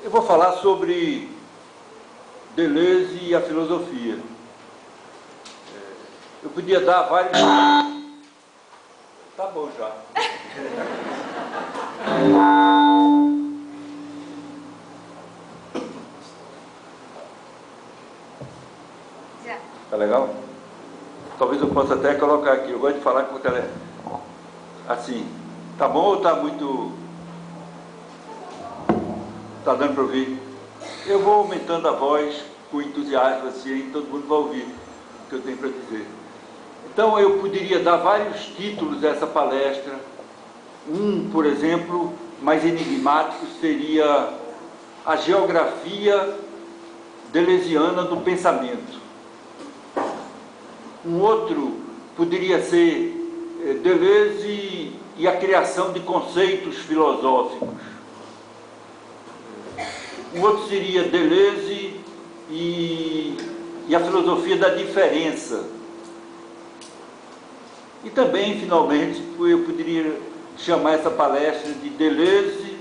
Eu vou falar sobre Deleuze e a filosofia. Eu podia dar vários... Tá bom já. Tá legal? Talvez eu possa até colocar aqui. Eu gosto de falar com o telefone. Assim. Tá bom ou tá muito... Tá dando para ouvir? Eu vou aumentando a voz com entusiasmo, assim, todo mundo vai ouvir o que eu tenho para dizer. Então, eu poderia dar vários títulos a essa palestra. Um, por exemplo, mais enigmático, seria a geografia deleuziana do pensamento. Um outro poderia ser Deleuze e a criação de conceitos filosóficos. Um outro seria Deleuze e a filosofia da diferença. E também, finalmente, eu poderia chamar essa palestra de Deleuze,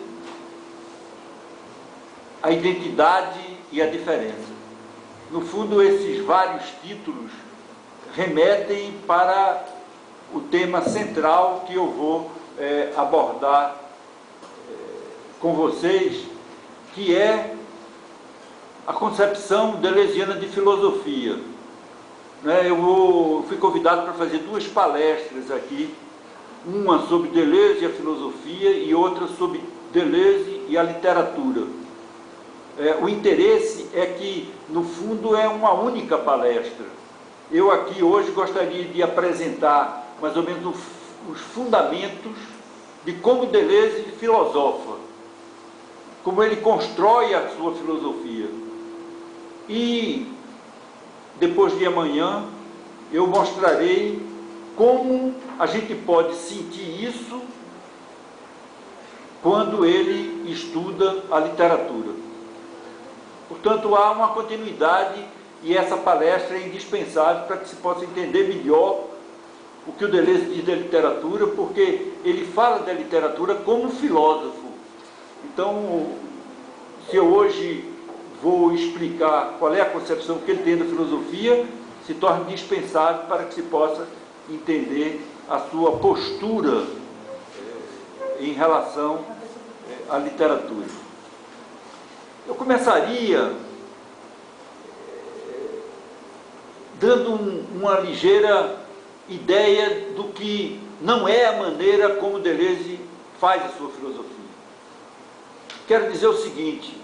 a identidade e a diferença. No fundo, esses vários títulos remetem para o tema central que eu vou abordar com vocês, que é a concepção deleuziana de filosofia. Eu fui convidado para fazer duas palestras aqui, uma sobre Deleuze e a filosofia e outra sobre Deleuze e a literatura. O interesse é que, no fundo, é uma única palestra. Eu aqui hoje gostaria de apresentar mais ou menos os fundamentos de como Deleuze filosofa, como ele constrói a sua filosofia. E depois de amanhã eu mostrarei como a gente pode sentir isso quando ele estuda a literatura. Portanto, há uma continuidade e essa palestra é indispensável para que se possa entender melhor o que o Deleuze diz da literatura, porque ele fala da literatura como filósofo. Então, se eu hoje vou explicar qual é a concepção que ele tem da filosofia, se torna indispensável para que se possa entender a sua postura em relação à literatura. Eu começaria dando uma ligeira ideia do que não é a maneira como Deleuze faz a sua filosofia. Quero dizer o seguinte,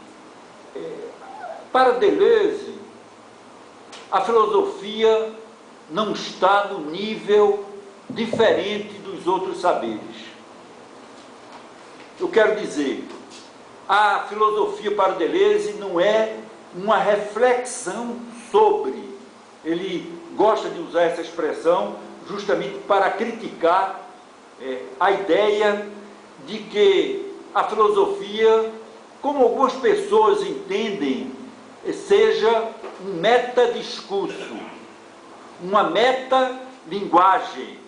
para Deleuze, a filosofia não está no nível diferente dos outros saberes. Eu quero dizer, a filosofia para Deleuze não é uma reflexão sobre. Ele gosta de usar essa expressão justamente para criticar a ideia de que a filosofia, como algumas pessoas entendem, seja um metadiscurso, uma metalinguagem.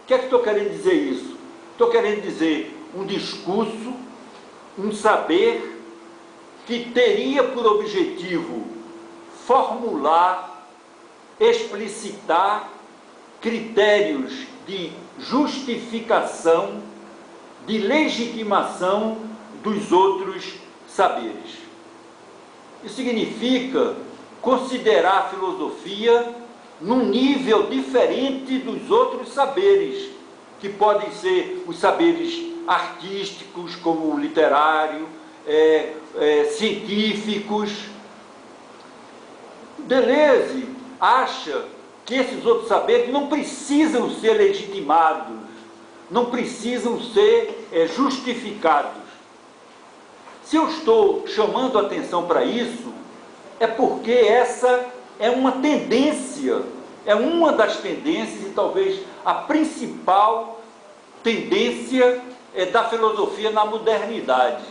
O que é que estou querendo dizer isso? Estou querendo dizer um discurso, um saber que teria por objetivo formular, explicitar critérios de justificação, de legitimação dos outros saberes. Isso significa considerar a filosofia num nível diferente dos outros saberes, que podem ser os saberes artísticos, como o literário, científicos. Deleuze acha que esses outros saberes não precisam ser legitimados, não precisam ser justificados. Se eu estou chamando a atenção para isso, é porque essa é uma tendência, é uma das tendências, e talvez a principal tendência da filosofia na modernidade.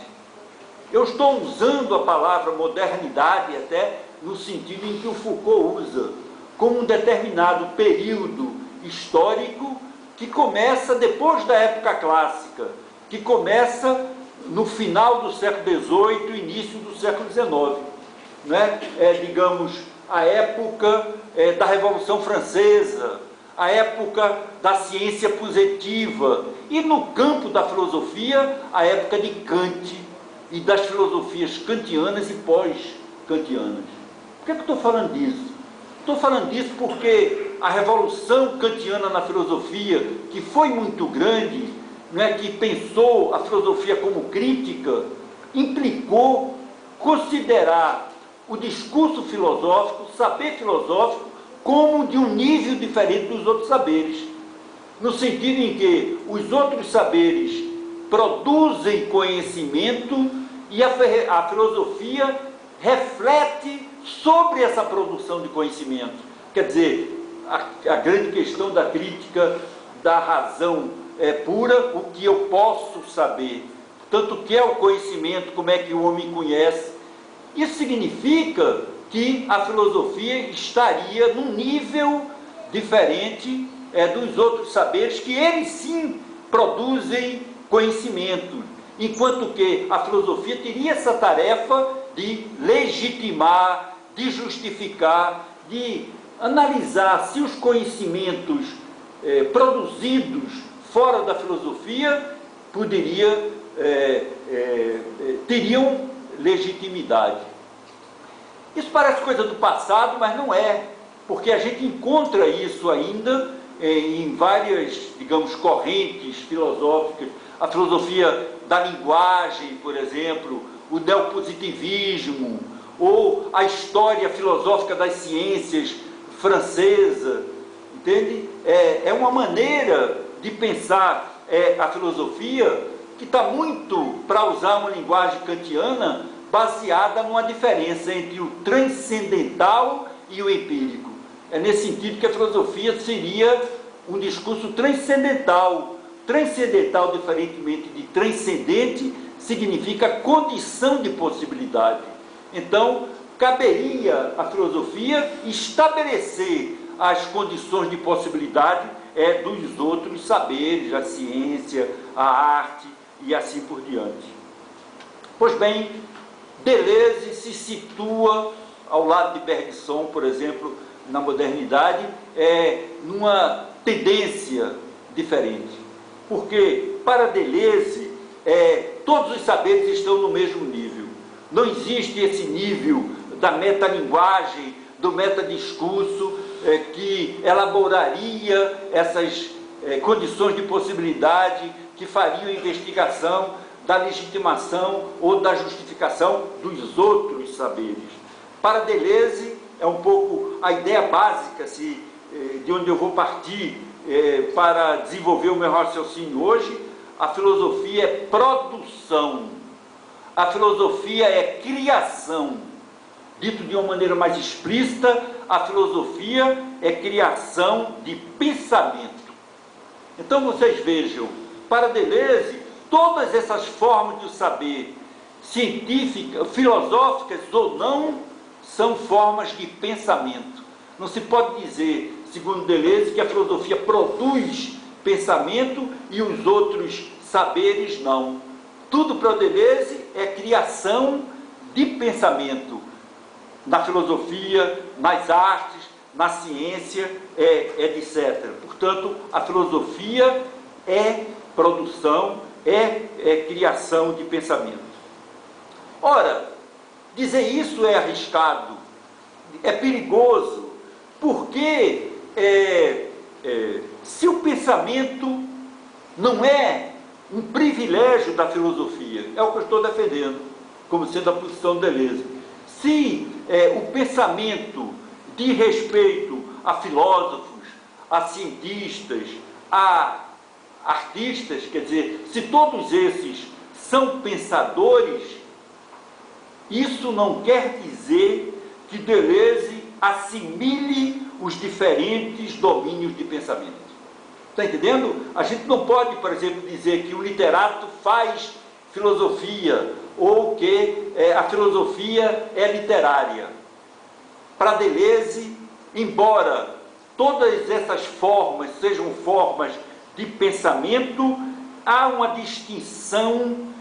Eu estou usando a palavra modernidade até no sentido em que o Foucault usa, como um determinado período histórico que começa depois da época clássica, que começa no final do século XVIII e início do século XIX, né? Digamos, a época da Revolução Francesa, a época da ciência positiva, e no campo da filosofia, a época de Kant e das filosofias kantianas e pós-kantianas. Por que eu estou falando disso? Estou falando disso porque a revolução kantiana na filosofia, que foi muito grande, né, que pensou a filosofia como crítica, implicou considerar o discurso filosófico, o saber filosófico, como de um nível diferente dos outros saberes, no sentido em que os outros saberes produzem conhecimento e a filosofia reflete sobre essa produção de conhecimento. Quer dizer, a grande questão da crítica da razão pura, o que eu posso saber, tanto o que é o conhecimento, como é que o homem conhece. Isso significa que a filosofia estaria num nível diferente dos outros saberes, que eles sim produzem conhecimento, enquanto que a filosofia teria essa tarefa de legitimar, de justificar, de analisar se os conhecimentos produzidos fora da filosofia teriam legitimidade. Isso parece coisa do passado, mas não é, porque a gente encontra isso ainda em várias, digamos, correntes filosóficas. A filosofia da linguagem, por exemplo, o neopositivismo, ou a história filosófica das ciências francesa, entende? É uma maneira de pensar a filosofia que está muito, para usar uma linguagem kantiana, baseada numa diferença entre o transcendental e o empírico. É nesse sentido que a filosofia seria um discurso transcendental. Transcendental, diferentemente de transcendente, significa condição de possibilidade. Então, caberia à filosofia estabelecer as condições de possibilidade dos outros saberes, a ciência, a arte e assim por diante. Pois bem, Deleuze se situa ao lado de Bergson, por exemplo, na modernidade, numa tendência diferente. Porque, para Deleuze, todos os saberes estão no mesmo nível. Não existe esse nível da metalinguagem, do metadiscurso, que elaboraria essas condições de possibilidade que fariam a investigação da legitimação ou da justificação dos outros saberes. Para Deleuze, é um pouco a ideia básica de onde eu vou partir para desenvolver o meu raciocínio hoje. A filosofia é produção, a filosofia é criação. Dito de uma maneira mais explícita, a filosofia é criação de pensamento. Então vocês vejam, para Deleuze, todas essas formas de saber, científicas, filosóficas ou não, são formas de pensamento. Não se pode dizer, segundo Deleuze, que a filosofia produz pensamento e os outros saberes não. Tudo para Deleuze é criação de pensamento. Na filosofia, nas artes, na ciência, etc. Portanto, a filosofia é produção, criação de pensamento. Ora, dizer isso é arriscado, é perigoso, porque se o pensamento não é um privilégio da filosofia, é o que eu estou defendendo, como sendo a posição de Deleuze. Se o pensamento diz respeito a filósofos, a cientistas, a artistas, quer dizer, se todos esses são pensadores, isso não quer dizer que Deleuze assimile os diferentes domínios de pensamento. Está entendendo? A gente não pode, por exemplo, dizer que o literato faz filosofia ou que a filosofia é literária. Para Deleuze, embora todas essas formas sejam formas de pensamento, há uma distinção